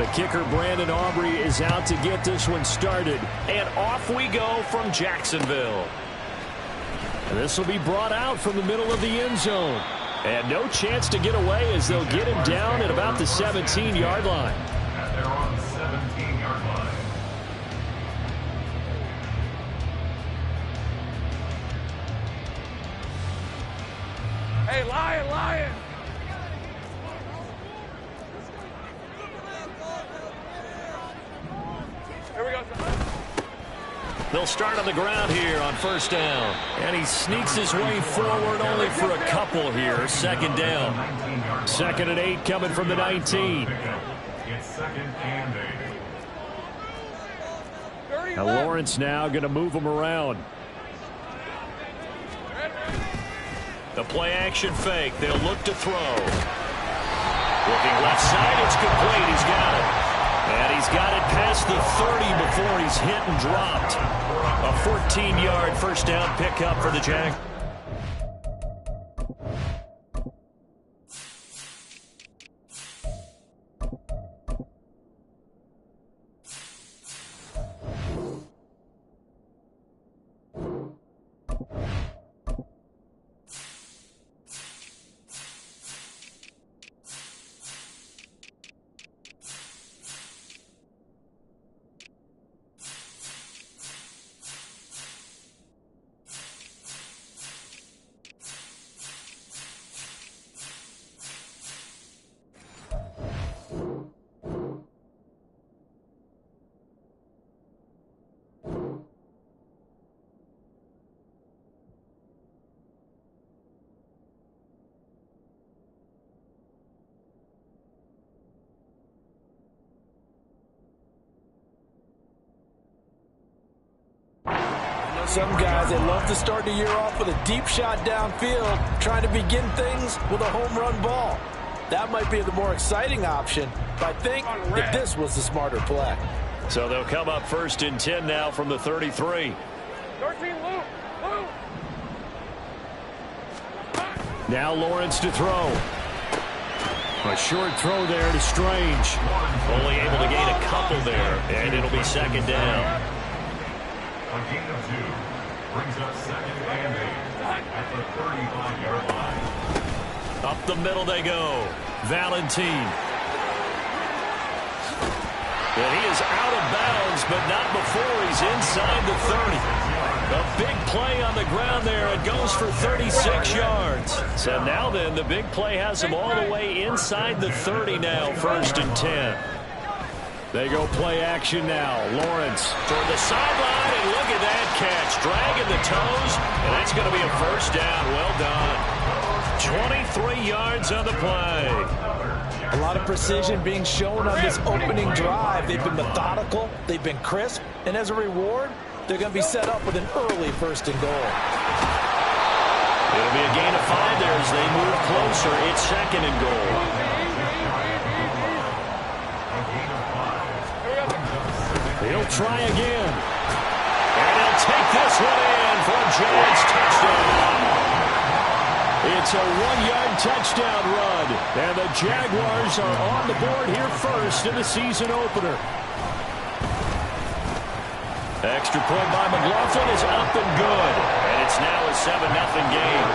The kicker, Brandon Aubrey, is out to get this one started. And off we go from Jacksonville. This will be brought out from the middle of the end zone. And no chance to get away as they'll get him down at about the 17-yard line. And they're on the 17-yard line. Hey, Lion! Here we go. They'll start on the ground here on first down. And he sneaks his way forward only for a couple here. Second down. 2nd and 8 coming from the 19. It's 2nd and 8. Now Lawrence now going to move him around. The play action fake. They'll look to throw. Looking left side. It's complete. He's got it. And he's got it past the 30 before he's hit and dropped. A 14-yard first down pickup for the Jags. Some guys, they love to start the year off with a deep shot downfield, trying to begin things with a home run ball. That might be the more exciting option, but I think that this was the smarter play. So they'll come up 1st and 10 now from the 33. 13, Luke. Now Lawrence to throw. A short throw there to Strange. Only able to gain a couple there, and it'll be 2nd down. A gain of 2 brings up 2nd and 8 at the 35-yard line. Up the middle they go. Valentine. And he is out of bounds, but not before he's inside the 30. A big play on the ground there. It goes for 36 yards. So now then, the big play has him all the way inside the 30 now, 1st and 10. They go play action now. Lawrence toward the sideline, and look at that catch. Dragging the toes, and that's going to be a first down. Well done. 23 yards on the play. A lot of precision being shown on this opening drive. They've been methodical, they've been crisp, and as a reward, they're going to be set up with an early 1st and goal. It'll be a gain of 5 there as they move closer. It's 2nd and goal. He'll try again. And he'll take this one in for a Giants touchdown. It's a 1-yard touchdown run. And the Jaguars are on the board here first in the season opener. Extra point by McLaughlin is up and good. And it's now a 7-0 game.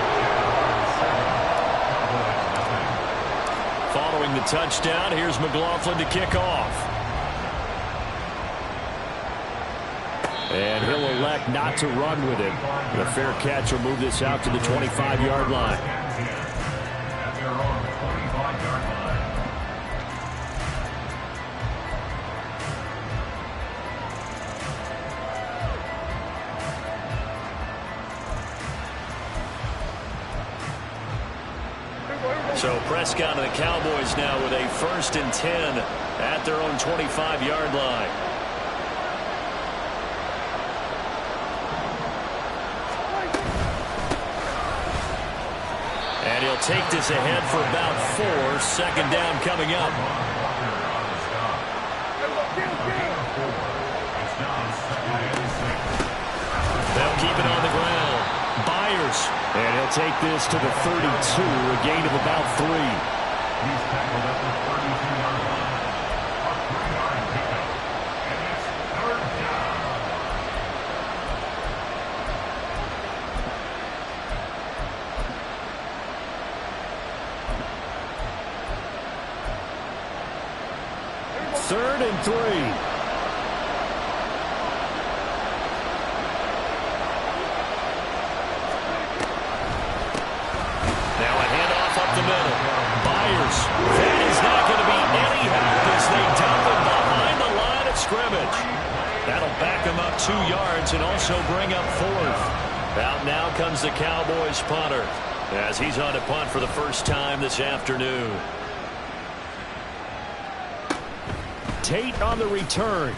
Following the touchdown, here's McLaughlin to kick off. And he'll elect not to run with it. The fair catch will move this out to the 25-yard line. So Prescott and the Cowboys now with a 1st and 10 at their own 25-yard line. And he'll take this ahead for about 4. 2nd down coming up. They'll keep it on the ground. Byers. And he'll take this to the 32, a gain of about 3. He's tackled at the 32-yard line. 3rd and 3. Now a handoff up the middle. Byers. That is not going to be any help as they dump him behind the line of scrimmage. That'll back him up 2 yards and also bring up 4th. Out now comes the Cowboys punter as he's on to punt for the first time this afternoon. Tate on the return.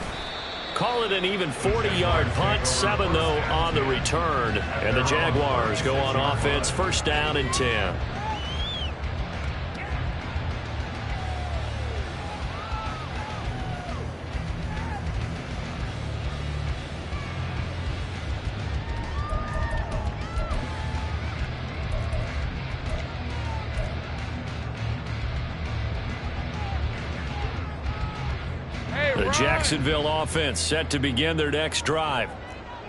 Call it an even 40-yard punt. 7 though on the return. And the Jaguars go on offense, 1st down and 10. The Jacksonville offense set to begin their next drive.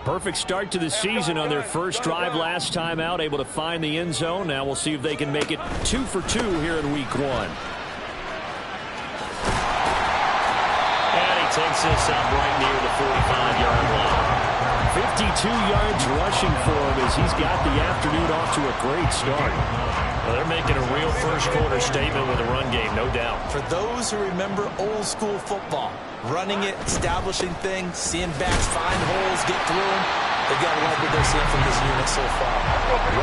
Perfect start to the season on their first drive last time out, able to find the end zone. Now we'll see if they can make it 2 for 2 here in week 1. And he takes this up right near the 45-yard line. 52 yards rushing for him as he's got the afternoon off to a great start. Well, they're making a real first-quarter statement with a run game, no doubt. For those who remember old-school football, running it, establishing things, seeing backs find holes, get through them, they've got to like what they're seeing from this unit so far.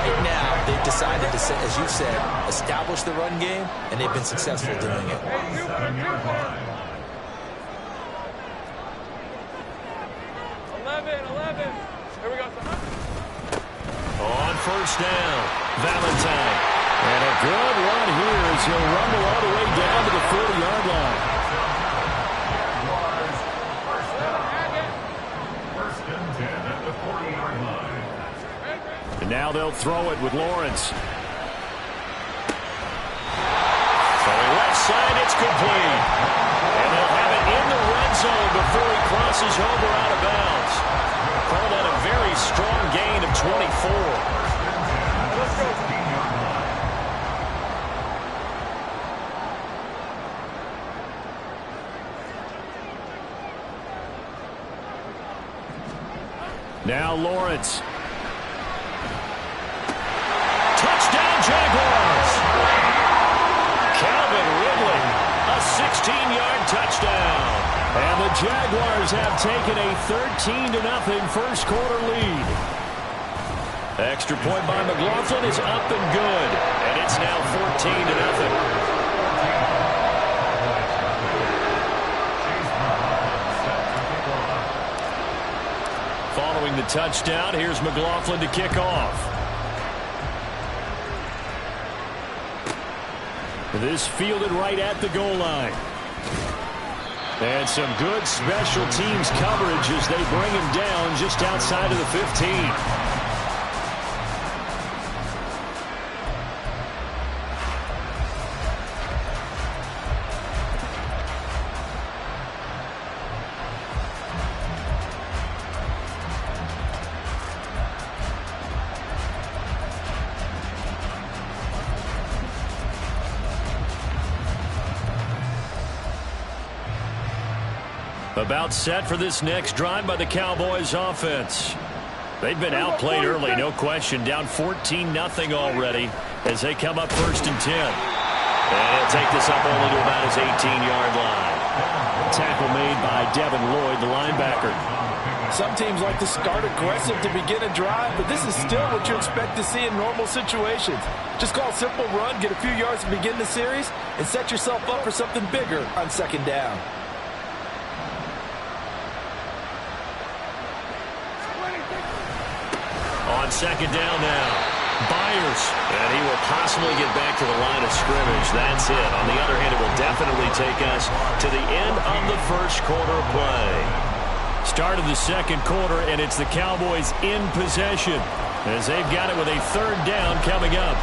Right now, they've decided to, as you said, establish the run game, and they've been successful doing it. 11. Here we go. On 1st down, Valentine. And a good run here as he'll rumble all the way down to the 40-yard line. First and 10 at the 40-yard line. And now they'll throw it with Lawrence. Throwing left side, it's complete. And they'll have it in the red zone before he crosses over out of bounds. Call that a very strong gain of 24. Let's go. Now Lawrence. Touchdown Jaguars. Calvin Ridley, a 16-yard touchdown. And the Jaguars have taken a 13-0 first-quarter lead. Extra point by McLaughlin is up and good. And it's now 14-0. Following the touchdown, here's McLaughlin to kick off. This fielded right at the goal line. And some good special teams coverage as they bring him down just outside of the 15. About set for this next drive by the Cowboys offense. They've been outplayed early, no question. Down 14-0 already as they come up 1st and 10. And he'll take this up only to about his 18-yard line. Tackle made by Devin Lloyd, the linebacker. Some teams like to start aggressive to begin a drive, but this is still what you expect to see in normal situations. Just call a simple run, get a few yards to begin the series, and set yourself up for something bigger on 2nd down. On 2nd down now, Byers, and he will possibly get back to the line of scrimmage. That's it. On the other hand, it will definitely take us to the end of the first quarter of play. Start of the 2nd quarter, and it's the Cowboys in possession as they've got it with a 3rd down coming up.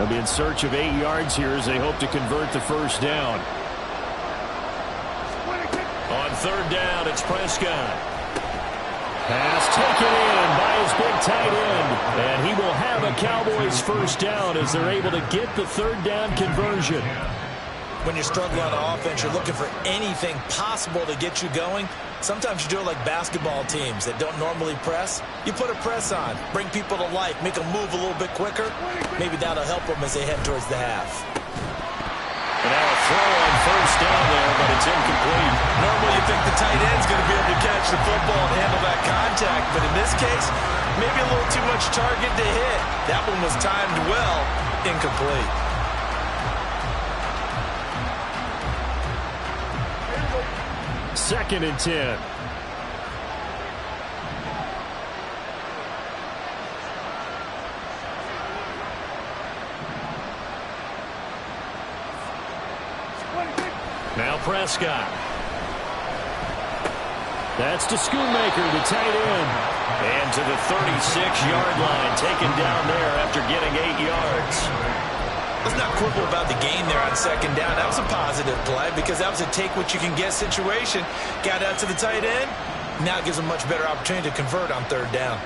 They'll be in search of 8 yards here as they hope to convert the first down. On third down, it's Prescott. Pass taken in by his big tight end. And he will have a Cowboys first down as they're able to get the third down conversion. When you're struggling on offense, you're looking for anything possible to get you going. Sometimes you do it like basketball teams that don't normally press. You put a press on, bring people to life, make them move a little bit quicker. Maybe that'll help them as they head towards the half. And now a throw on first down there, but it's incomplete. Normally you think the tight end's going to be able to catch the football and handle that contact, but in this case, maybe a little too much target to hit. That one was timed well, incomplete. Second and 10. Now Prescott. That's to Schoonmaker, the tight end. And to the 36-yard line, taken down there after getting 8 yards. Let's not quibble about the gain there on second down. That was a positive play because that was a take-what-you-can-get situation. Got out to the tight end. Now it gives them a much better opportunity to convert on third down.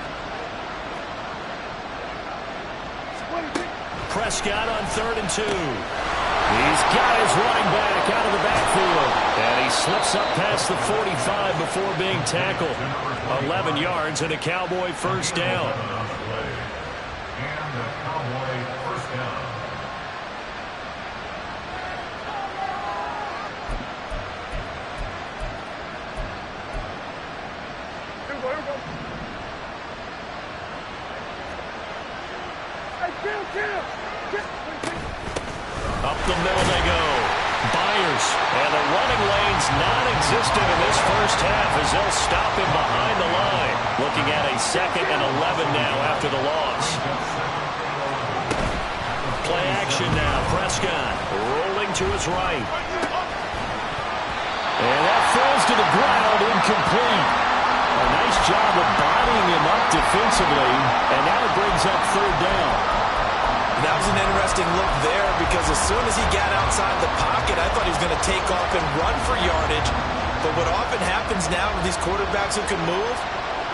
Prescott on 3rd and 2. He's got his running back out of the backfield. And he slips up past the 45 before being tackled. 11 yards and a Cowboy first down. Up the middle they go. Byers. And the running lane's non-existent in this first half as they'll stop him behind the line. Looking at a 2nd and 11 now after the loss. Play action now. Prescott rolling to his right. And that falls to the ground, incomplete. A nice job of bodying him up defensively. And now it brings up third down. That was an interesting look there because as soon as he got outside the pocket, I thought he was going to take off and run for yardage. But what often happens now with these quarterbacks who can move,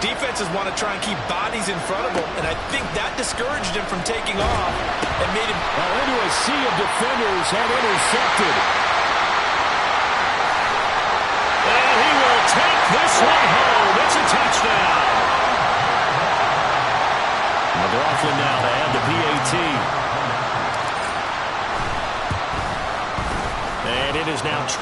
defenses want to try and keep bodies in front of them, and I think that discouraged him from taking off and made him... Into a sea of defenders and intercepted. And he will take this one home. It's a touchdown. McLaughlin now to add the PAT. And it is now 21-0.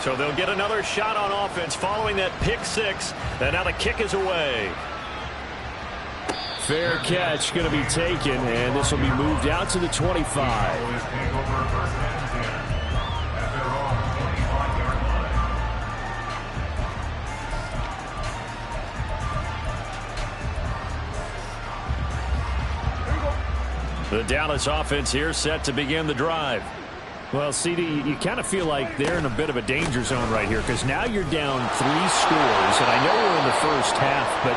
So they'll get another shot on offense following that pick six. And now the kick is away. Fair catch going to be taken, and this will be moved out to the 25. The Dallas offense here set to begin the drive. Well, CD, you kind of feel like they're in a bit of a danger zone right here because now you're down 3 scores, and I know we're in the first half, but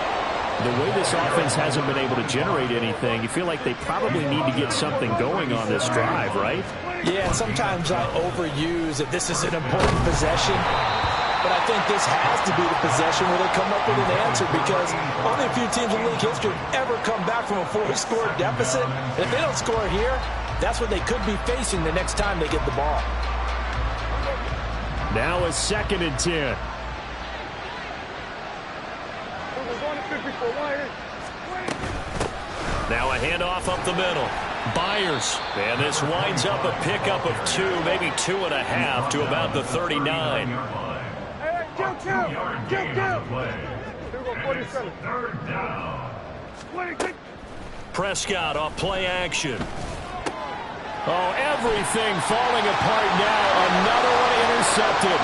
the way this offense hasn't been able to generate anything, you feel like they probably need to get something going on this drive, right? Yeah, and sometimes I overuse that this is an important possession. But I think this has to be the possession where they come up with an answer because only a few teams in league history have ever come back from a 4-score deficit. And if they don't score here, that's what they could be facing the next time they get the ball. Now a 2nd and 10. Now a handoff up the middle. Byers. And this winds up a pickup of 2, maybe 2.5 to about the 39. Prescott off play action. Oh, everything falling apart now. Another one intercepted.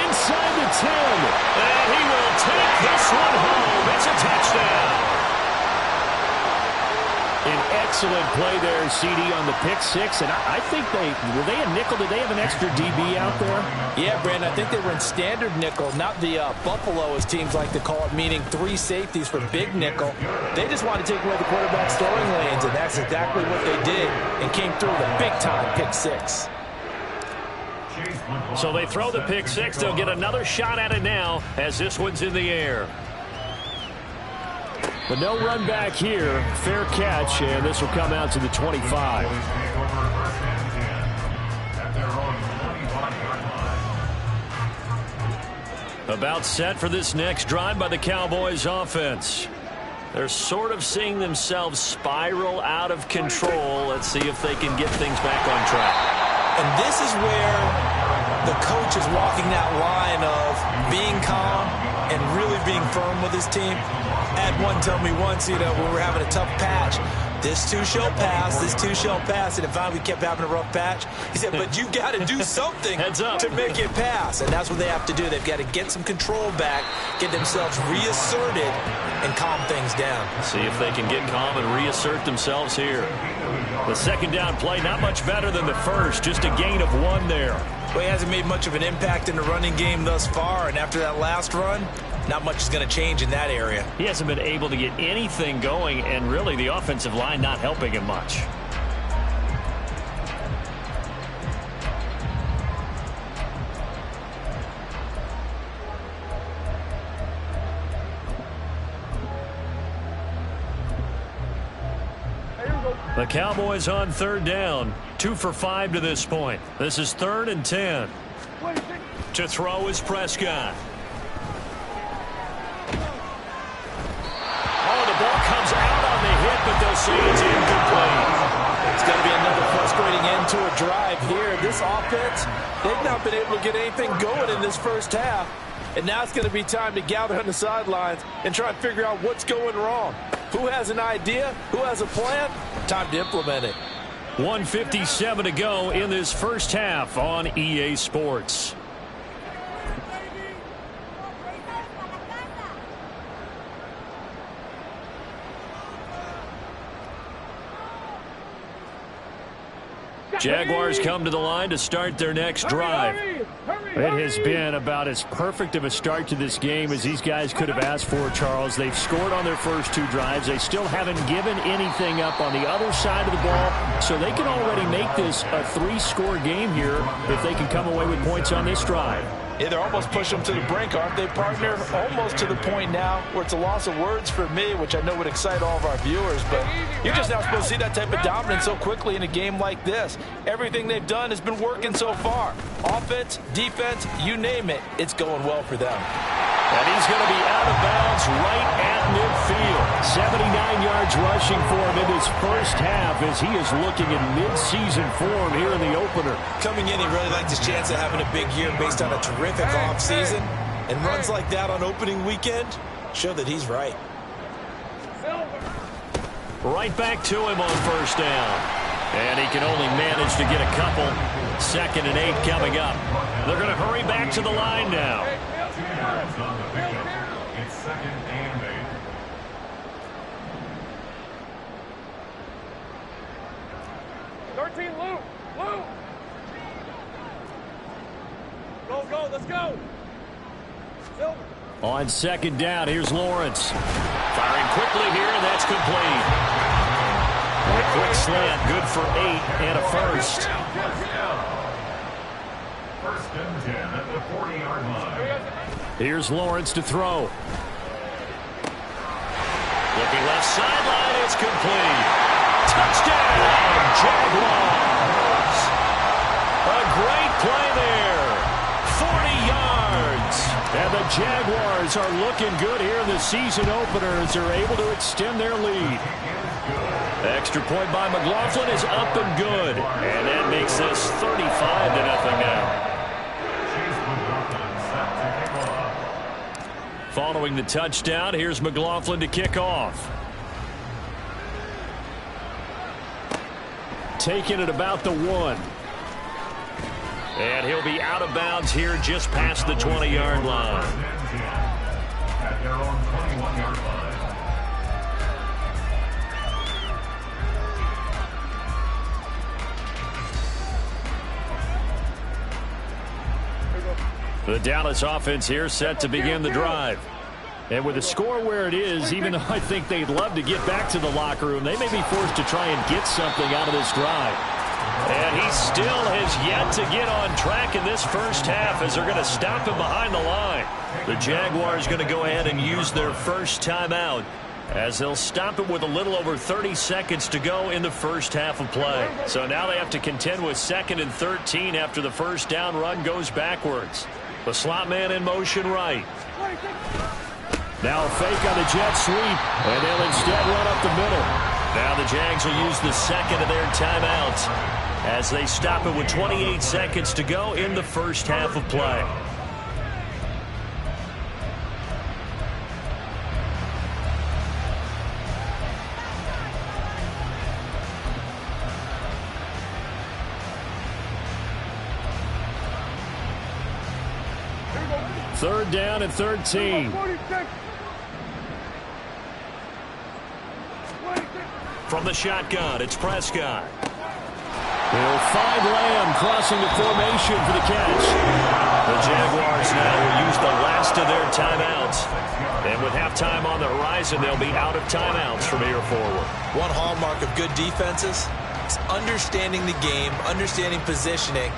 Inside the 10. And he will take this one home. It's a touchdown. In Excellent play there, CD, on the pick six. And I think were they a nickel? Did they have an extra DB out there? Yeah, Brandon, I think they were in standard nickel, not the Buffalo, as teams like to call it, meaning 3 safeties for big nickel. They just wanted to take away the quarterback's throwing lanes, and that's exactly what they did and came through with a big-time pick six. So they throw the pick six. They'll get another shot at it now as this one's in the air. But no run back here. Fair catch, and this will come out to the 25. About set for this next drive by the Cowboys offense. They're sort of seeing themselves spiral out of control. Let's see if they can get things back on track. And this is where the coach is walking that line of being calm and really being firm with his team. Had one tell me once, when we're having a tough patch, this too shall pass, this too shall pass. And if we kept having a rough patch, he said, but you got to do something to make it pass. And that's what they have to do. They've got to get some control back, get themselves reasserted, and calm things down. See if they can get calm and reassert themselves here. The second down play, not much better than the first, just a gain of 1 there. Well, he hasn't made much of an impact in the running game thus far, and after that last run, not much is going to change in that area. He hasn't been able to get anything going, and really the offensive line not helping him much. The Cowboys on third down. 2 for 5 to this point. This is 3rd and 10. To throw is Prescott. Oh, the ball comes out on the hit, but they'll say it's incomplete. It's going to be another frustrating end to a drive here. This offense, they've not been able to get anything going in this first half. And now it's going to be time to gather on the sidelines and try and figure out what's going wrong. Who has an idea? Who has a plan? Time to implement it. 1:57 to go in this first half on EA Sports. Jaguars come to the line to start their next drive. It has been about as perfect of a start to this game as these guys could have asked for, Charles. They've scored on their first 2 drives. They still haven't given anything up on the other side of the ball, so they can already make this a 3-score game here if they can come away with points on this drive. Yeah, they're almost pushing them to the brink, aren't they, partner? Almost to the point now where it's a loss of words for me, which I know would excite all of our viewers, but you're just not supposed to see that type of dominance so quickly in a game like this. Everything they've done has been working so far. Offense, defense, you name it, it's going well for them. And he's going to be out of bounds right at midfield. 79 yards rushing for him in his first half as he is looking in mid-season form here in the opener. Coming in, he really liked his chance of having a big year based on a terrific offseason. And runs like that on opening weekend show that he's right. Right back to him on first down. And he can only manage to get a couple. 2nd and 8 coming up. They're going to hurry back to the line now. It's 2nd and 8. Lou! Go, let's go! Silver. On 2nd down, here's Lawrence. Firing quickly here, and that's complete. A quick slant, good for 8 and a first. 1st and 10 at the 40-yard line. Here's Lawrence to throw. Looking left sideline, it's complete. Touchdown, Jaguars. A great play there. 40 yards. And the Jaguars are looking good here in the season opener as they're able to extend their lead. Extra point by McLaughlin is up and good. And that makes this 35-0 now. Following the touchdown, here's McLaughlin to kick off. Taking it about the 1. And he'll be out of bounds here just past the 20-yard line. At their own 21-yard line. The Dallas offense here set to begin the drive. And with the score where it is, even though I think they'd love to get back to the locker room, they may be forced to try and get something out of this drive. And he still has yet to get on track in this first half as they're going to stop him behind the line. The Jaguars going to go ahead and use their first timeout as they'll stop it with a little over 30 seconds to go in the first half of play. So now they have to contend with 2nd and 13 after the first down run goes backwards. The slot man in motion right. Now a fake on the jet sweep, and they'll instead run up the middle. Now the Jags will use the second of their timeouts as they stop it with 28 seconds to go in the first half of play. Third down and 13. From the shotgun, it's Prescott. He'll find Lamb crossing the formation for the catch. The Jaguars now will use the last of their timeouts. And with halftime on the horizon, they'll be out of timeouts from here forward. One hallmark of good defenses is understanding the game, understanding positioning,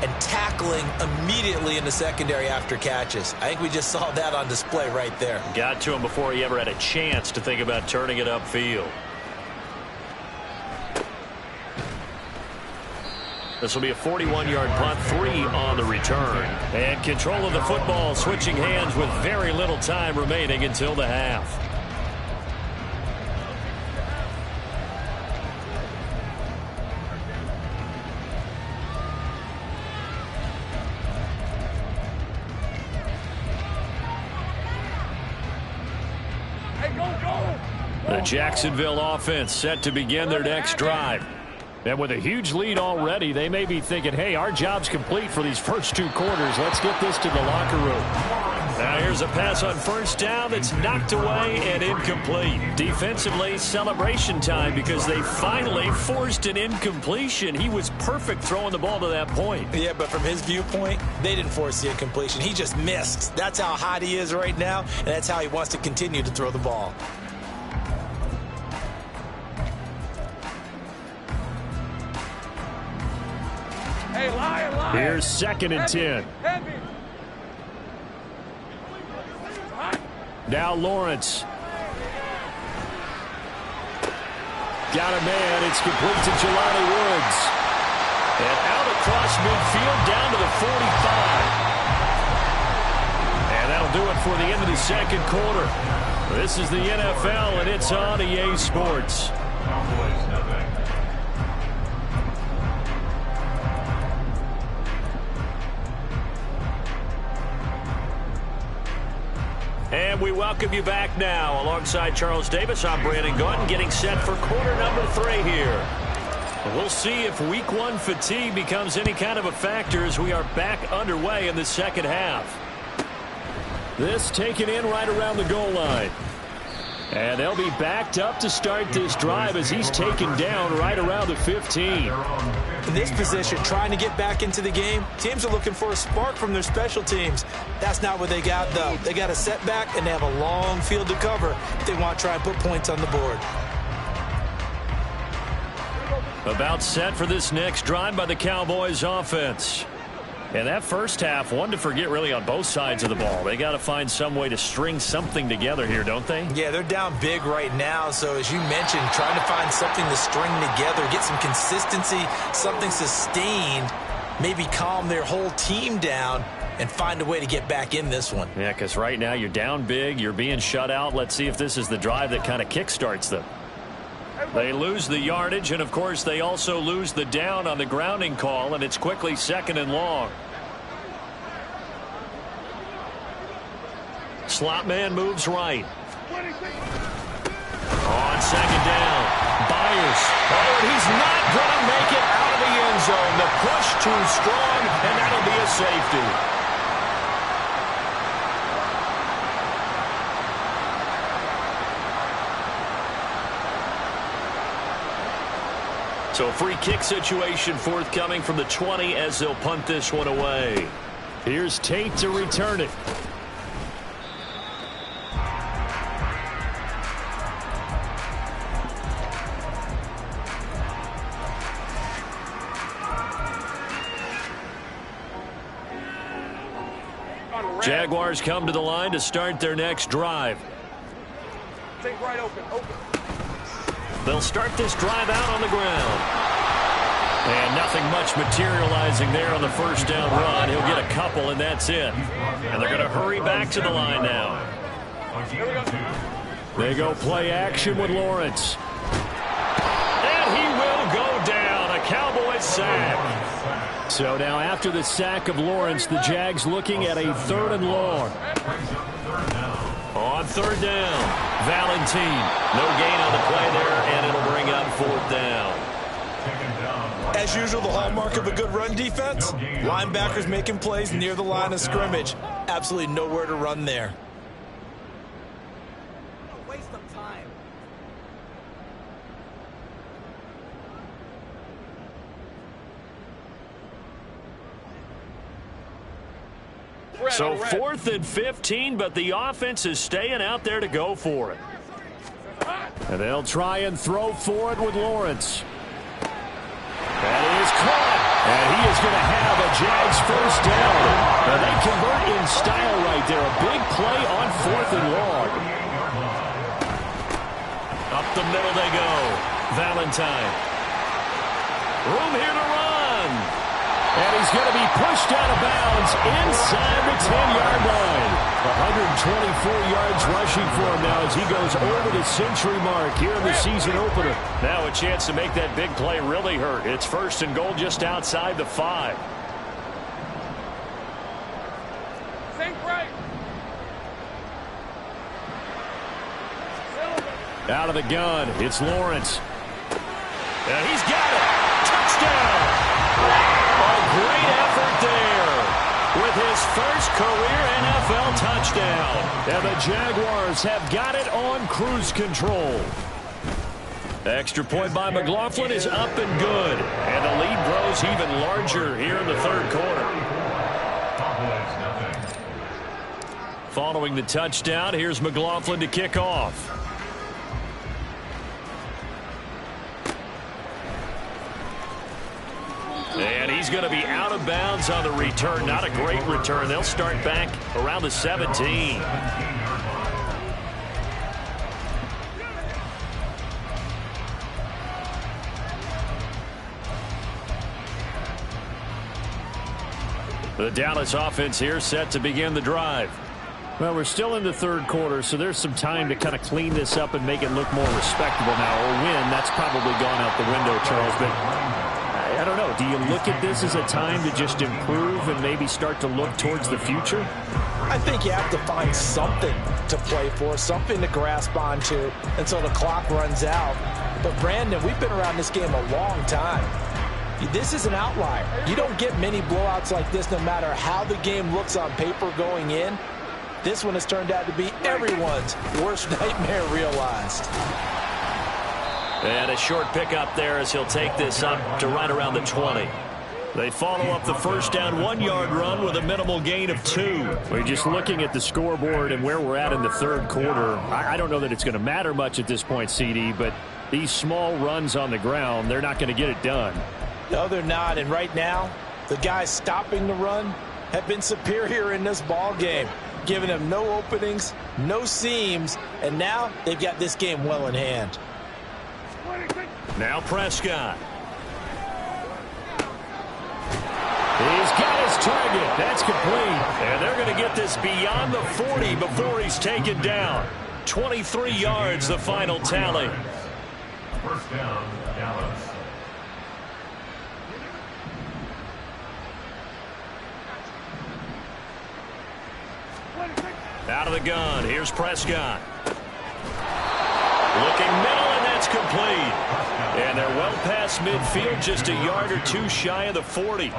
and tackling immediately in the secondary after catches. I think we just saw that on display right there. Got to him before he ever had a chance to think about turning it upfield. This will be a 41-yard punt, 3 on the return. And control of the football switching hands with very little time remaining until the half. The Jacksonville offense set to begin their next drive. And with a huge lead already, they may be thinking, hey, our job's complete for these first 2 quarters. Let's get this to the locker room. Now here's a pass on first down that's knocked away and incomplete. Defensively, celebration time because they finally forced an incompletion. He was perfect throwing the ball to that point. Yeah, but from his viewpoint, they didn't force the incompletion. He just missed. That's how hot he is right now, and that's how he wants to continue to throw the ball. Hey, lion. Here's 2nd and 10. Now Lawrence. Got a man. It's complete to Jelani Woods. And out across midfield down to the 45. And that'll do it for the end of the second quarter. This is the NFL, and it's on EA Sports. And we welcome you back now. Alongside Charles Davis, I'm Brandon Gaunt, getting set for quarter number 3 here. We'll see if week 1 fatigue becomes any kind of a factor as we are back underway in the second half. This taken in right around the goal line. And they'll be backed up to start this drive as he's taken down right around the 15. In this position, trying to get back into the game, teams are looking for a spark from their special teams. That's not what they got, though. They got a setback, and they have a long field to cover if they want to try and put points on the board. About set for this next drive by the Cowboys offense. And that first half, one to forget really on both sides of the ball. They got to find some way to string something together here, don't they? Yeah, they're down big right now. So as you mentioned, trying to find something to string together, get some consistency, something sustained, maybe calm their whole team down and find a way to get back in this one. Yeah, because right now you're down big, you're being shut out. Let's see if this is the drive that kind of kickstarts them. They lose the yardage, and of course they also lose the down on the grounding call, and it's quickly 2nd and long. Slot man moves right. On 2nd down, Byers. Oh, he's not going to make it out of the end zone. The push too strong, and that'll be a safety. So a free kick situation forthcoming from the 20 as they'll punt this one away. Here's Tate to return it. Jaguars come to the line to start their next drive. Take right open. They'll start this drive out on the ground. And nothing much materializing there on the first down run. He'll get a couple, and that's it. And they're going to hurry back to the line now. They go play action with Lawrence. And he will go down. A Cowboys sack. So now after the sack of Lawrence, the Jags looking at a 3rd and long. On 3rd down, Valentine. No gain on the play there, and it'll bring up 4th down. As usual, the hallmark of a good run defense, linebackers making plays near the line of scrimmage. Absolutely nowhere to run there. Waste of time. So 4th and 15, but the offense is staying out there to go for it. And they'll try and throw for it with Lawrence. That is caught. And he is going to have a Jags first down. Now they convert in style right there. A big play on 4th and long. Up the middle they go. Valentine. Room here to run. And he's going to be pushed out of bounds inside the 10-yard line. 124 yards rushing for him now as he goes over the century mark here in the season opener. Now a chance to make that big play really hurt. It's 1st and goal just outside the 5. Think right. Out of the gun, it's Lawrence. And he's got it. Touchdown. A great effort there with his first career NFL touchdown. And the Jaguars have got it on cruise control. Extra point by McLaughlin is up and good. And the lead grows even larger here in the 3rd quarter. Following the touchdown, here's McLaughlin to kick off. And he's going to be out of bounds on the return. Not a great return. They'll start back around the 17. The Dallas offense here set to begin the drive. Well, we're still in the 3rd quarter, so there's some time to kind of clean this up and make it look more respectable now. Or win, that's probably gone out the window, Charles. But I don't know. Do you look at this as a time to just improve and maybe start to look towards the future? I think you have to find something to play for, something to grasp onto until the clock runs out. But, Brandon, we've been around this game a long time. This is an outlier. You don't get many blowouts like this no matter how the game looks on paper going in. This one has turned out to be everyone's worst nightmare realized. And a short pickup there as he'll take this up to right around the 20. They follow up the first down 1-yard run with a minimal gain of 2. We're just looking at the scoreboard and where we're at in the 3rd quarter. I don't know that it's going to matter much at this point, CD, but these small runs on the ground, they're not going to get it done. No, they're not. And right now, the guys stopping the run have been superior in this ball game, giving them no openings, no seams, and now they've got this game well in hand. Now Prescott. He's got his target. That's complete. And they're going to get this beyond the 40 before he's taken down. 23 yards, the final tally. First down, Dallas. Out of the gun. Here's Prescott. Looking middle, and that's complete. And they're well past midfield, just a yard or two shy of the 40.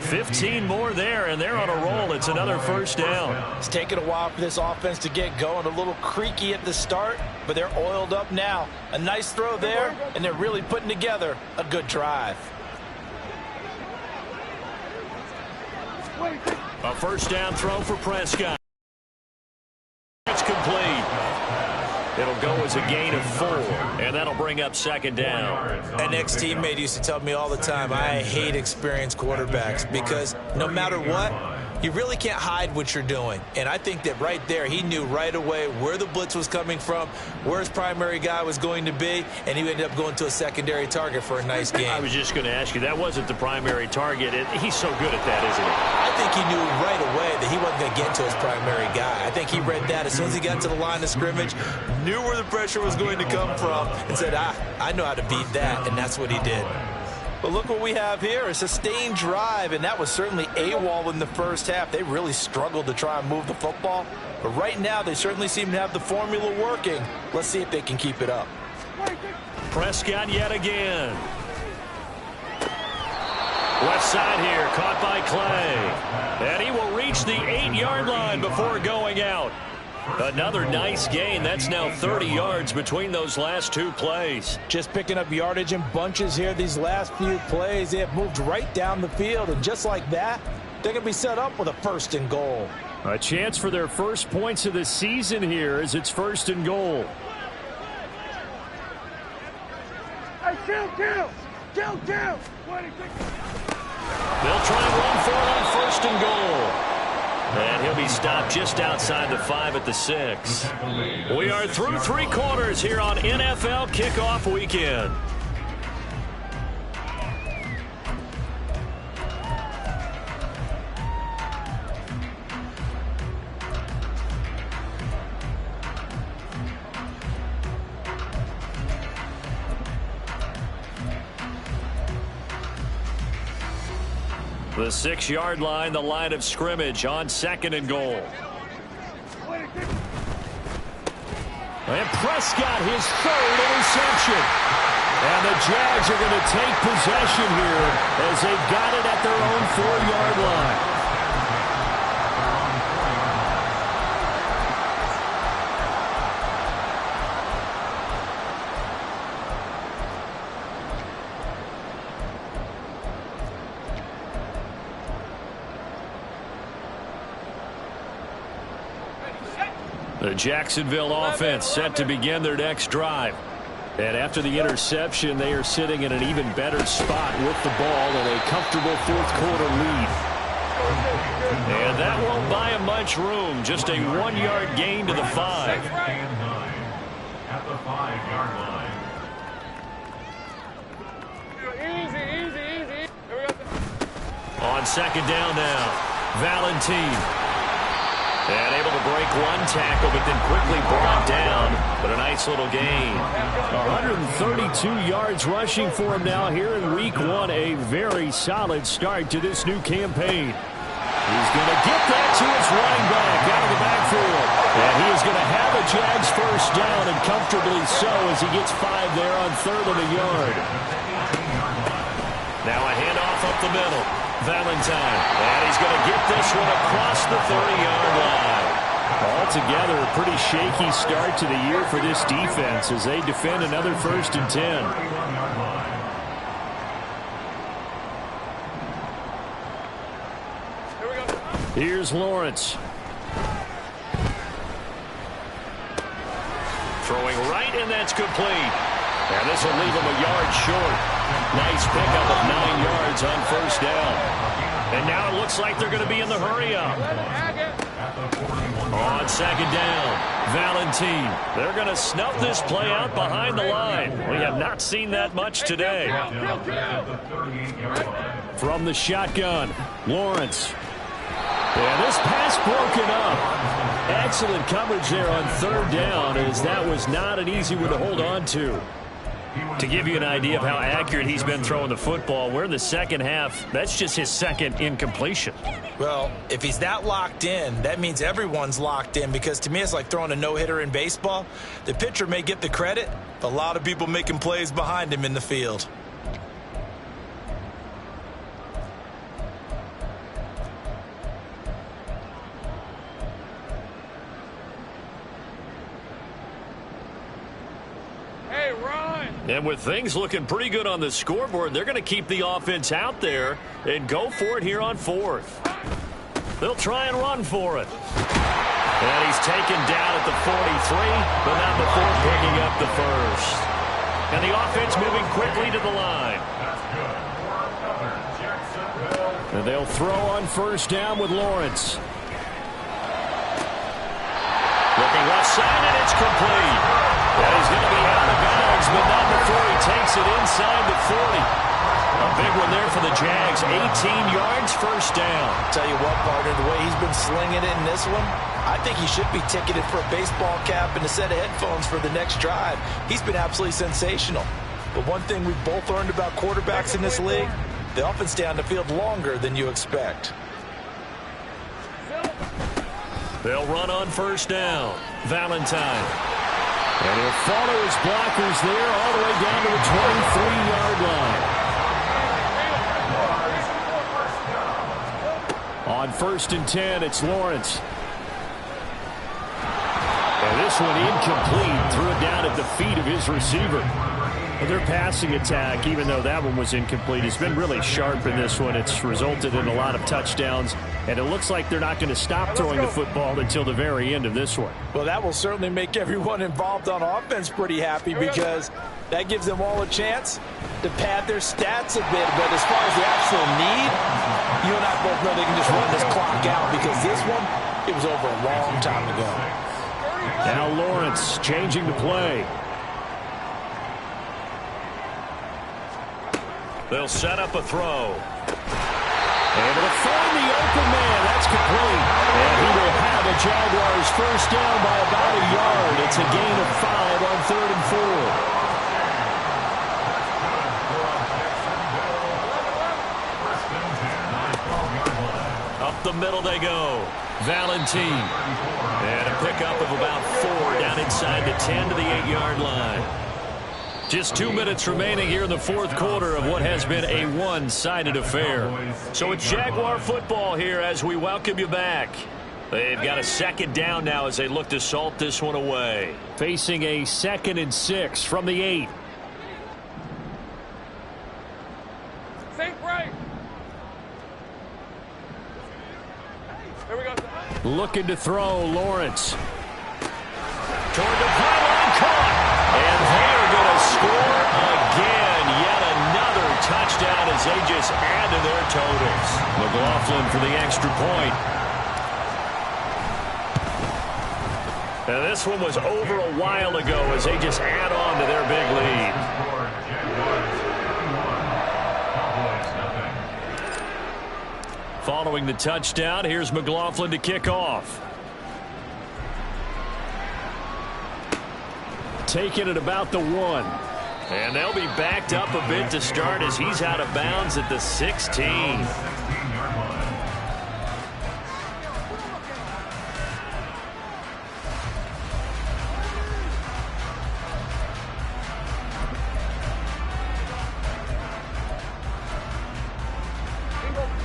15 more there, and they're on a roll. It's another first down. It's taken a while for this offense to get going. A little creaky at the start, but they're oiled up now. A nice throw there, and they're really putting together a good drive. A first down throw for Prescott. It's complete. It'll go as a gain of 4, and that'll bring up second down. An ex-teammate used to tell me all the time, I hate experienced quarterbacks because no matter what, you really can't hide what you're doing. And I think that right there, he knew right away where the blitz was coming from, where his primary guy was going to be, and he ended up going to a secondary target for a nice game. I was just going to ask you, that wasn't the primary target. He's so good at that, isn't he? I think he knew right away that he wasn't going to get to his primary guy. I think he read that as soon as he got to the line of scrimmage, knew where the pressure was going to come from, and said, I know how to beat that, and that's what he did. But look what we have here, a sustained drive, and that was certainly AWOL in the first half. They really struggled to try and move the football. But right now, they certainly seem to have the formula working. Let's see if they can keep it up. Prescott yet again. Left side here, caught by Clay. And he will reach the 8-yard line before going out. Another nice gain. That's now 30 yards between those last 2 plays. Just picking up yardage in bunches here these last few plays. They have moved right down the field, and just like that, they're going to be set up with a 1st and goal. A chance for their first points of the season here as it's 1st and goal. Hey, kill! They'll try and run for it on 1st and goal. And he'll be stopped just outside the 5 at the 6. We are through 3 quarters here on NFL Kickoff Weekend. The 6-yard line, the line of scrimmage on 2nd and goal. And Prescott, his 3rd interception. And the Jags are going to take possession here as they've got it at their own 4-yard line. The Jacksonville offense set to begin their next drive. And after the interception, they are sitting in an even better spot with the ball in a comfortable 4th quarter lead. And that won't buy them much room. Just a 1-yard gain to the 5. At the 5-yard line. Easy. Here we go. On 2nd down now, Valentine. And able to break 1 tackle, but then quickly brought down. But a nice little gain. 132 yards rushing for him now here in Week 1. A very solid start to this new campaign. He's going to get that to his running back out of the backfield. And he is going to have a Jags first down, and comfortably so as he gets 5 there on 3rd and a yard. Now a handoff up the middle. Valentine, and he's going to get this one across the 30-yard line. Altogether, a pretty shaky start to the year for this defense as they defend another 1st and 10. Here we go. Here's Lawrence. Throwing right, and that's complete. And this will leave him a yard short. Nice pickup of 9 yards on 1st down. And now it looks like they're going to be in the hurry-up. On 2nd down, Valentine. They're going to snuff this play out behind the line. We have not seen that much today. From the shotgun, Lawrence. And this pass broken up. Excellent coverage there on 3rd down, as that was not an easy one to hold on to. To give you an idea of how accurate he's been throwing the football, we're in the 2nd half. That's just his 2nd incompletion. Well, if he's that locked in, that means everyone's locked in, because to me it's like throwing a no-hitter in baseball. The pitcher may get the credit, but a lot of people making plays behind him in the field. And with things looking pretty good on the scoreboard, they're going to keep the offense out there and go for it here on 4th. They'll try and run for it. And he's taken down at the 43, but not before picking up the first. And the offense moving quickly to the line. And they'll throw on first down with Lawrence. Looking left side, and it's complete. And he's going to be out of bounds, but not before he takes it inside the 40. A big one there for the Jags. 18 yards, first down. Tell you what, partner, the way he's been slinging it in this one, I think he should be ticketed for a baseball cap and a set of headphones for the next drive. He's been absolutely sensational. But one thing we've both learned about quarterbacks in this league, they often stay on the field longer than you expect. They'll run on first down. Valentine. And he'll follow his blockers there all the way down to the 23-yard line. On first and 10, it's Lawrence. And this one incomplete. Threw it down at the feet of his receiver. But their passing attack, even though that one was incomplete, has been really sharp in this one. It's resulted in a lot of touchdowns. And it looks like they're not going to stop throwing the football until the very end of this one. Well, that will certainly make everyone involved on offense pretty happy because that gives them all a chance to pad their stats a bit. But as far as the actual need, you and I both know they can just run this clock out because this one, it was over a long time ago. Now Lawrence changing the play. They'll set up a throw. Able to find the open man. That's complete. And he will have a Jaguars first down by about a yard. It's a gain of 5 on 3rd and 4. Up the middle they go. Valentine. And a pickup of about 4 down inside the 10 to the 8-yard line. Just 2 minutes remaining here in the fourth quarter of what has been a one-sided affair. So it's Jaguar football here as we welcome you back. They've got a second down now as they look to salt this one away. Facing a 2nd and 6 from the 8. Think right. Here we go. Looking to throw, Lawrence. Toward the pylon, caught. And they're going to score again. Yet another touchdown as they just add to their totals. McLaughlin for the extra point. And this one was over a while ago as they just add on to their big lead. Following the touchdown, here's McLaughlin to kick off. Taking it about the 1. And they'll be backed up a bit to start as he's out of bounds at the 16.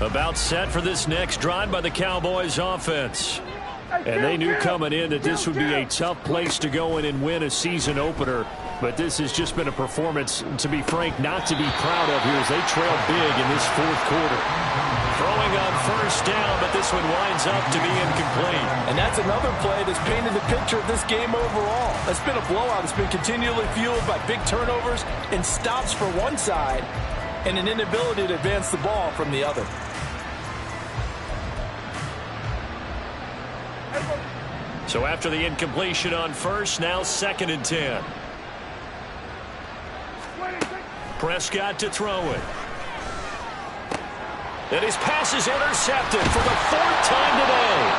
About set for this next drive by the Cowboys offense. And they knew coming in that this would be a tough place to go in and win a season opener. But this has just been a performance, to be frank, not to be proud of here as they trail big in this fourth quarter. Throwing on first down, but this one winds up to be incomplete. And that's another play that's painted the picture of this game overall. It's been a blowout. It's been continually fueled by big turnovers and stops for one side and an inability to advance the ball from the other. So after the incompletion on first, now 2nd and 10. Prescott to throw it. And his pass is intercepted for the 4th time today.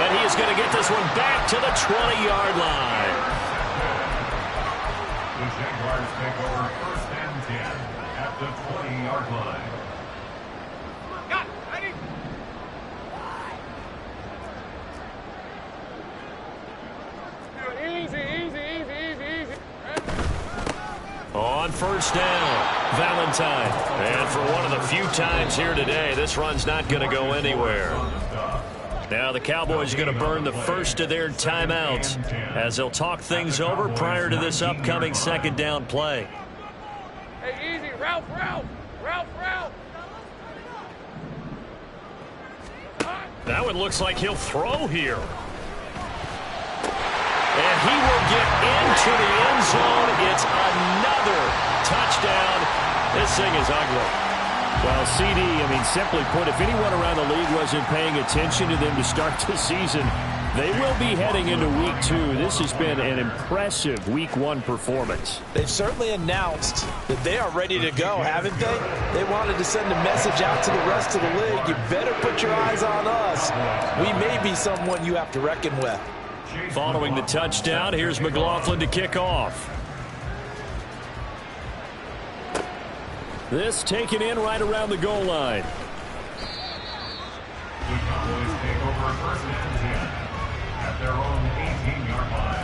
And he is going to get this one back to the 20-yard line. The Jaguars take over 1st and 10 at the 20-yard line. Got it. Ready? Easy. On first down, Valentine. And for one of the few times here today, this run's not going to go anywhere. Now the Cowboys are going to burn the first of their timeouts as they'll talk things over prior to this upcoming 2nd down play. Hey, easy. Ralph. Now it looks like he'll throw here. And he will get into the end zone. It's another touchdown. This thing is ugly. Well, CD, I mean, simply put, if anyone around the league wasn't paying attention to them to start the season, they will be heading into Week 2. This has been an impressive Week 1 performance. They've certainly announced that they are ready to go, haven't they? They wanted to send a message out to the rest of the league. You better put your eyes on us. We may be someone you have to reckon with. Following the touchdown, here's McLaughlin to kick off. This taken in right around the goal line. The Cowboys take over first and 10 at their own 18-yard line.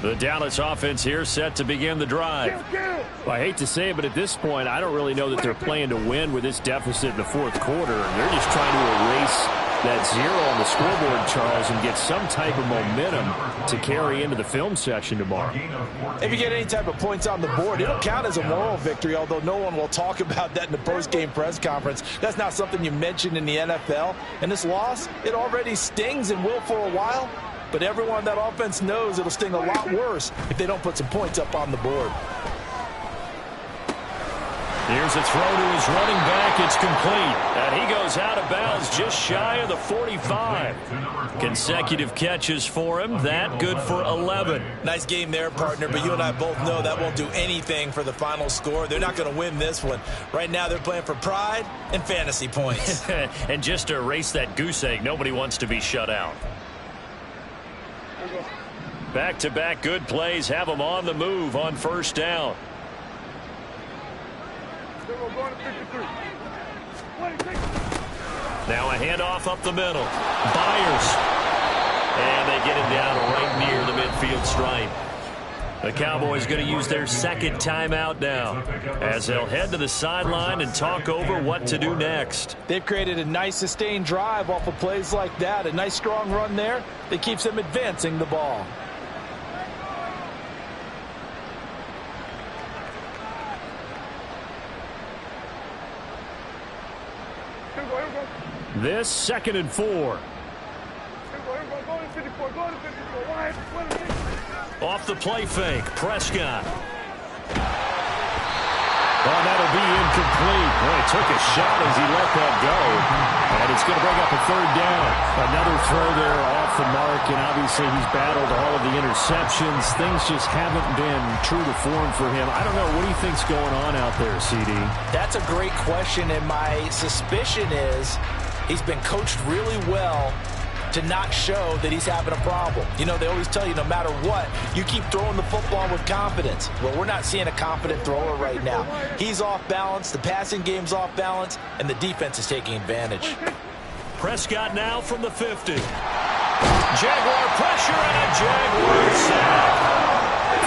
The Dallas offense here set to begin the drive. Well, I hate to say it, but at this point, I don't really know that they're playing to win with this deficit in the fourth quarter. They're just trying to erase that zero on the scoreboard, Charles, and get some type of momentum to carry into the film session tomorrow. If you get any type of points on the board, it'll count as a moral victory, although no one will talk about that in the post-game press conference. That's not something you mentioned in the NFL. And this loss, it already stings and will for a while. But everyone on that offense knows it'll sting a lot worse if they don't put some points up on the board. Here's a throw to his running back. It's complete. And he goes out of bounds just shy of the 45. Consecutive catches for him. That good for 11. Nice game there, partner, but you and I both know that won't do anything for the final score. They're not going to win this one. Right now they're playing for pride and fantasy points. And just to erase that goose egg, nobody wants to be shut out. Back-to-back good plays have them on the move on first down. Now a handoff up the middle. Byers. And they get him down right near the midfield stripe. The Cowboys going to use their second timeout now as they'll head to the sideline and talk over what to do next. They've created a nice sustained drive off of plays like that. A nice strong run there that keeps them advancing the ball. This 2nd and 4. Off the play fake, Prescott. Well, that'll be incomplete. Well, he took a shot as he let that go. And it's going to bring up a third down. Another throw there off the mark, and obviously he's battled all of the interceptions. Things just haven't been true to form for him. I don't know. What do you think's going on out there, CD? That's a great question, and my suspicion is he's been coached really well to not show that he's having a problem. You know, they always tell you no matter what, you keep throwing the football with confidence. Well, we're not seeing a confident thrower right now. He's off balance, the passing game's off balance, and the defense is taking advantage. Prescott now from the 50. Jaguar pressure and a Jaguar sack.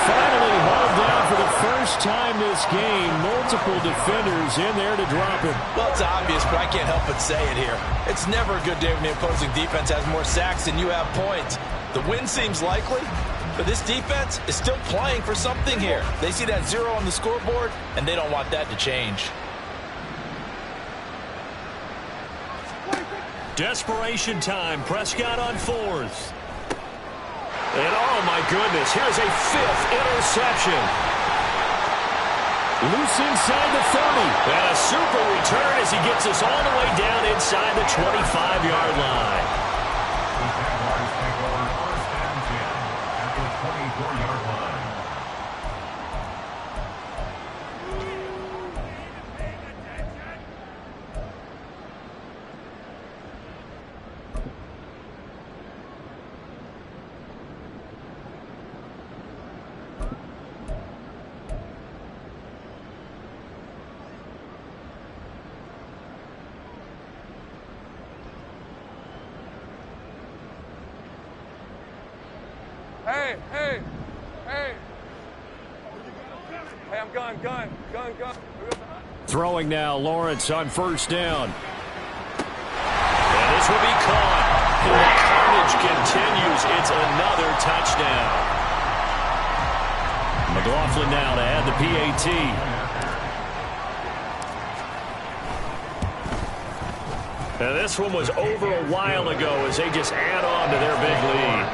Finally hauled down for the first time this game. Multiple defenders in there to drop him. Well, it's obvious, but I can't help but say it here. It's never a good day when the opposing defense has more sacks than you have points. The win seems likely, but this defense is still playing for something here. They see that zero on the scoreboard, and they don't want that to change. Desperation time. Prescott on 4th. And oh my goodness, here's a 5th interception. Loose inside the 30. And a super return as he gets us all the way down inside the 25-yard line. The Jaguars take over first and 10 at the 24-yard line. Hey, I'm gun. Throwing now, Lawrence on first down. And this will be caught. And the carnage continues. It's another touchdown. McLaughlin now to add the PAT. Now this one was over a while ago as they just add on to their big lead.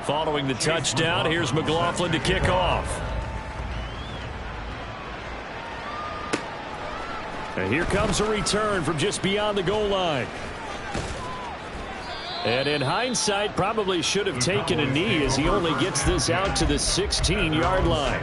Following the touchdown, here's McLaughlin to kick off. And here comes a return from just beyond the goal line. And in hindsight, probably should have taken a knee as he only gets this out to the 16-yard line.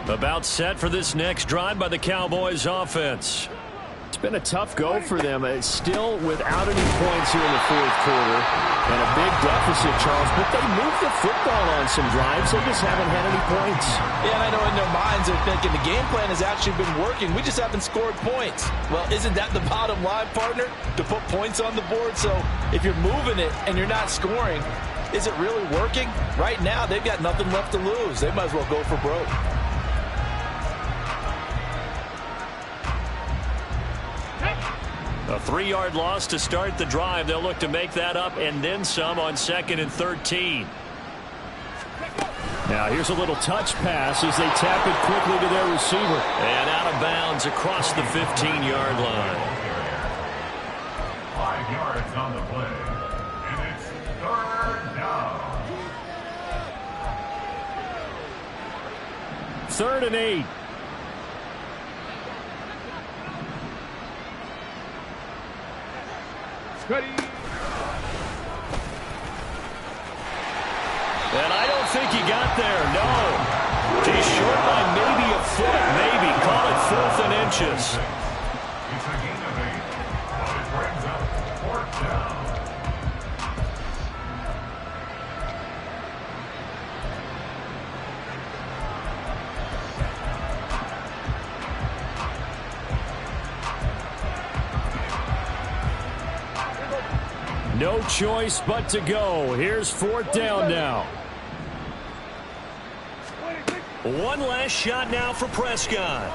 About set for this next drive by the Cowboys offense. It's been a tough go for them. It's still without any points here in the fourth quarter. And a big deficit, Charles. But they moved the football on some drives. They just haven't had any points. Yeah, and I know in their minds they're thinking the game plan has actually been working. We just haven't scored points. Well, isn't that the bottom line, partner? To put points on the board. So if you're moving it and you're not scoring, is it really working? Right now, they've got nothing left to lose. They might as well go for broke. A 3-yard loss to start the drive. They'll look to make that up and then some on 2nd and 13. Now here's a little touch pass as they tap it quickly to their receiver. And out of bounds across the 15-yard line. 5 yards on the play. And it's 3rd down. 3rd and 8. Ready. And I don't think he got there, no. He's short by maybe a foot, maybe. Call it 4th and inches. It's a gain of 8, but it brings up 4th down. No choice but to go. Here's 4th down now. One last shot now for Prescott.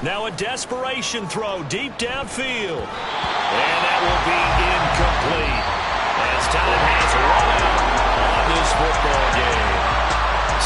Now a desperation throw deep downfield. And that will be incomplete. As time has run out on this football game.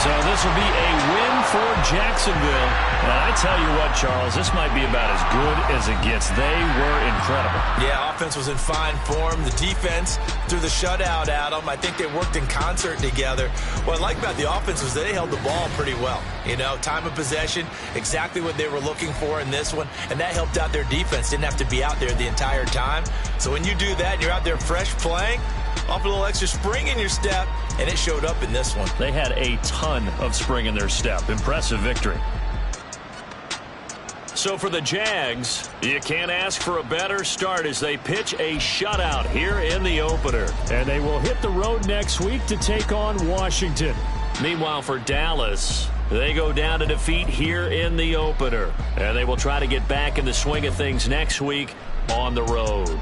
So this will be a win for Jacksonville. And I tell you what, Charles, this might be about as good as it gets. They were incredible. Yeah, offense was in fine form. The defense threw the shutout at them. I think they worked in concert together. What I like about the offense was they held the ball pretty well. You know, time of possession, exactly what they were looking for in this one. And that helped out their defense. Didn't have to be out there the entire time. So when you do that and you're out there fresh playing, off a little extra spring in your step, and it showed up in this one. They had a ton of spring in their step. Impressive victory. So for the Jags, you can't ask for a better start as they pitch a shutout here in the opener. And they will hit the road next week to take on Washington. Meanwhile, for Dallas, they go down to defeat here in the opener. And they will try to get back in the swing of things next week on the road.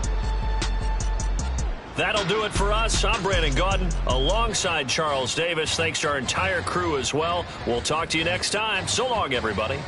That'll do it for us. I'm Brandon Gaudin alongside Charles Davis. Thanks to our entire crew as well. We'll talk to you next time. So long, everybody.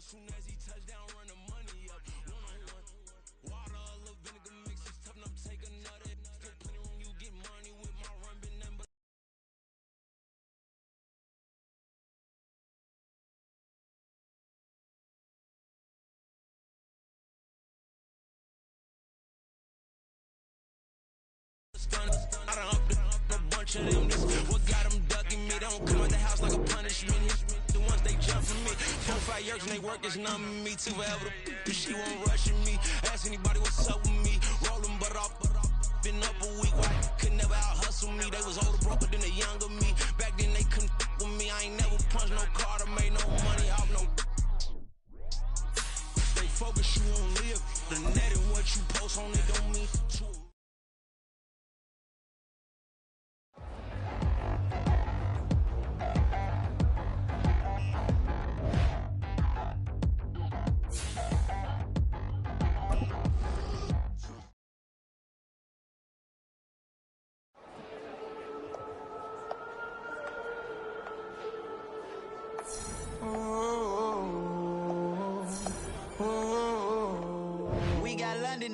Soon as he touch down, run the money up. One-on-one. Water, a little vinegar mix, it's tough enough to take another. Still plenty room, you get money with my run, been nothing but. I done upped a bunch of them. This what got them ducking me. They don't come out the house like a punishment. The ones they jump for me. 4-5 years and they work is numbing me. Too forever. She won't rushing me. Ask anybody what's up with me. Rolling but off. Been up a week. Why could never out hustle me? They was older, broker than the younger me. Back then they couldn't with me. I ain't never punched no card or made no money off no. Stay focused, you won't live. The net and what you post on it don't mean too.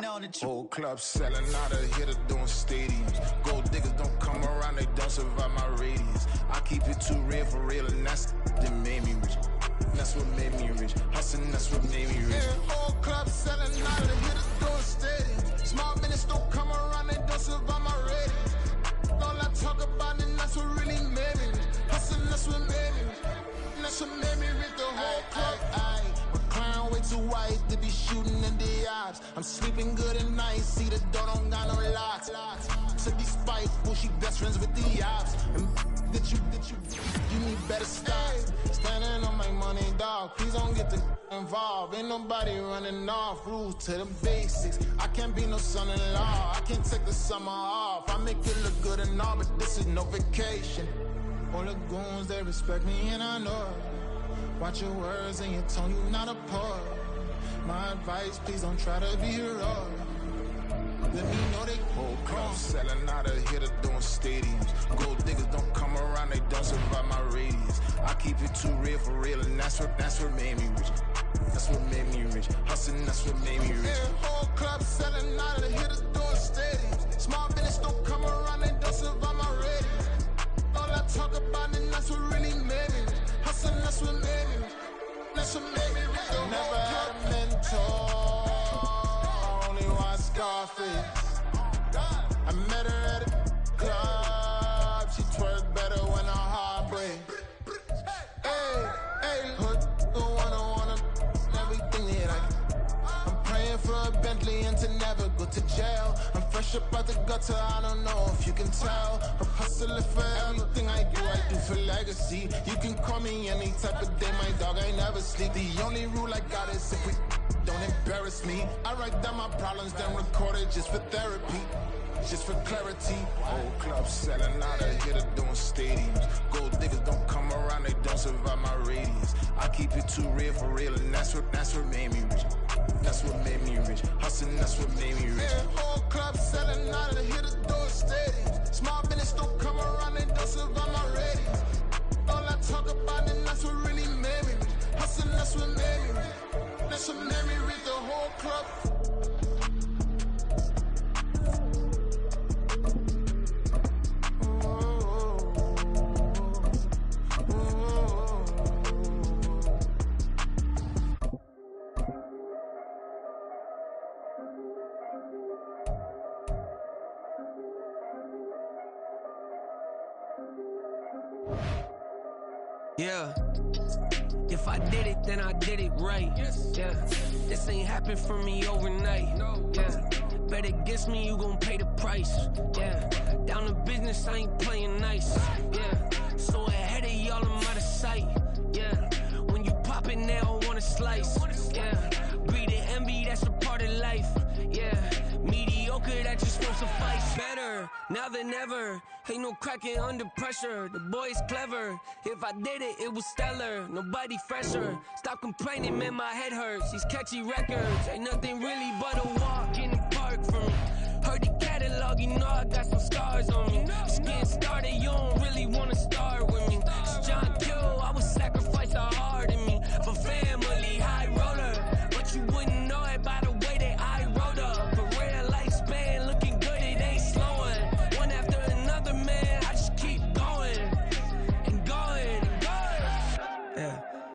On the whole club selling out of hitter doing stadiums. Gold diggers don't come around, they don't survive my radius. I keep it too real for real, and that's that made me rich. That's what made me rich. Hustling, that's what made me rich. Yeah, whole club selling out of hitters doing stadiums. Small minutes don't come around, they don't survive my radius. All I talk about, and that's what really made me rich. Hustling, that's what made me rich. That's what made me rich. The whole club. Clown way too white to be shooting in the eyes. I'm sleeping good at night, see the door don't got no locks. To be spiteful, she best friends with the ops. And that you need better stop. Standing on my money, dog. Please don't get involved. Ain't nobody running off. Rules to the basics. I can't be no son-in-law. I can't take the summer off. I make it look good and all, but this is no vacation. All the goons, they respect me and I know it. Watch your words and your tone, you not a poet. My advice, please don't try to be heroic. Let me know they whole club selling out of hitter doing stadiums. Gold diggers don't come around, they don't survive my radius. I keep it too real for real, and that's what made me rich. That's what made me rich. Hustling, that's what made me rich. Yeah, whole club selling out of hitters doing stadiums. Small business don't come around, they don't survive my radius. All I talk about, and that's what really made me rich. Hustling, that's what made me rich. That's what made me rich. Never had a mentor, only one Scarface. I met her at a club, she twerked better when her heart breaks. Hey, hood, wanna everything that I'm praying for a Bentley and to never go to jail. I'm fresh up out the gutter, I don't know if you can tell. I'm hustling for everything I do for legacy. You can call me any type of day, my dog, I never sleep. The only rule I got is if we don't embarrass me. I write down my problems, then record it just for therapy. Just for clarity. Whole club selling out of hitter doing stadiums. Gold diggers don't come around, they don't survive my radius. I keep it too real for real, and that's what made me rich. That's what made me rich. Hustling, that's what made me rich. Yeah, whole club selling out of hitter doing stadiums. Small business don't come around, they don't survive my radius. All I talk about, and that's what really made me rich. Hustling, that's what made me rich. That's what made me rich. The whole club. Yeah, if I did it, then I did it right. Yeah, this ain't happened for me overnight. Yeah, bet against me, you gon' pay the price. Yeah, down to business, I ain't playing nice. Yeah, so ahead of y'all, I'm out of sight. Yeah, when you poppin', they don't wanna slice. Yeah, greed and envy, that's a part of life. Yeah, mediocre, that just won't suffice. Better now than ever. Ain't no cracking under pressure. The boy's clever. If I did it, it was stellar. Nobody fresher. Stop complaining, man, my head hurts. These catchy records ain't nothing really but a